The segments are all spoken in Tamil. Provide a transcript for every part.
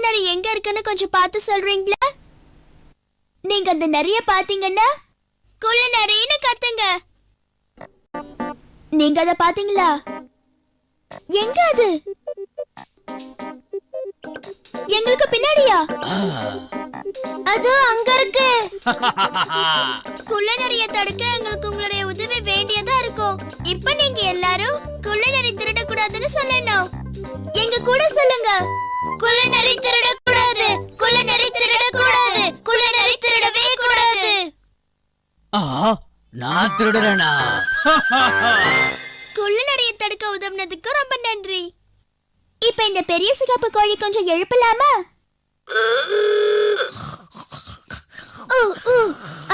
நரி எங்க இருக்குன்னு கொஞ்சம் பார்த்து சொல்றீங்களா? நீங்க அந்த நரிய பாத்தீங்கன்னா குள்ள நரின்னு கத்துங்க. நீங்க அத பாத்தீங்களா? எங்க அது? எங்களுக்கு பின்னாடியா? அது அங்க இருக்கு. குள்ள நரிய தடுக்க எங்களுக்கு உங்களுடைய உதவி வேண்டியதா இருக்கும். இப்ப நீங்க எல்லாரும் குள்ள நரி திருடக்கூடாதுன்னு சொல்லணும். எங்க கூட சொல்லுங்க. குள்ள நரி திருடக்கூடாது, குள்ள நரி திருடக்கூடாது, குள்ள நரி திருடவே கூடாது. நான் திருடுறேனா? குள்ள நரிய தடுக்க உதவுனதுக்கு ரொம்ப நன்றி. இப்ப இந்த பெரிய சிகப்பு கோழி கொஞ்சம் எழுப்பலாமா?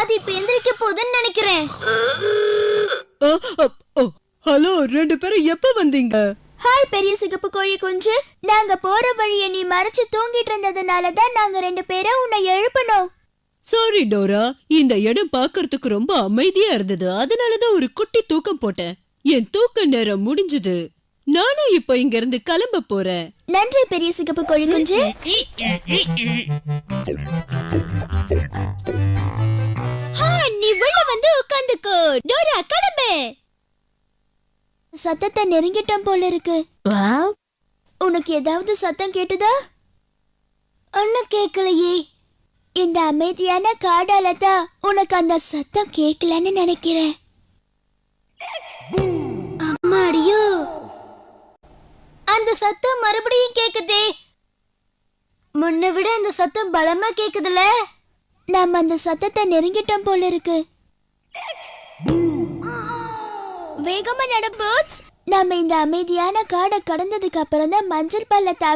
அது இப்ப எந்திரிக்க போகுதுன்னு நினைக்கிறேன். ஹலோ, 2 பேரும் எப்ப வந்தீங்க? ஹாய் பெரிய சிகப்பு கோழி குஞ்சு. நாங்க போற வழியை நீ மறைச்சு தூங்கிட்டு இருந்ததுனால தான் நாங்க 2 பேரும் உன்னை எழுப்பணும். சாரி டோரா, இந்த இடம் பார்க்கிறதுக்கு ரொம்ப அமைதியா இருந்தது. அதனாலதான் ஒரு குட்டி தூக்கம் போட்டேன். என் தூக்க நேரம் முடிஞ்சது. நானும் இப்ப இங்க இருந்து கிளம்ப போறேன். நன்றி பெரிய சிகப்பு கோழி குஞ்சு. நீ உள்ள வந்து உட்கார்ந்துக்கோ. டோரா கிளம்பு. சத்தத்தை நெருங்கிட்டோம் போல இருக்கு. உனக்கு ஏதாவது சத்தம் கேட்டுதா? ஒன்னும் கேட்கலையே. இந்த அமைதியான காடால தான் உனக்கு அந்த சத்தம் கேட்கலன்னு நினைக்கிறேன். அம்மாடியோ, அந்த சத்தம் மறுபடியும் கேக்குதே. முன்ன விட அந்த சத்தம் பலமா கேக்குதுல. நாம அந்த சத்தத்தை நெருங்கிட்டோம் போல இருக்கு. வேகமா நட பூட்ஸ். நாம இந்த அமைதியான காடை கடந்ததுக்கு அப்புறம் தான் மஞ்சள் பள்ளத்தாக்கு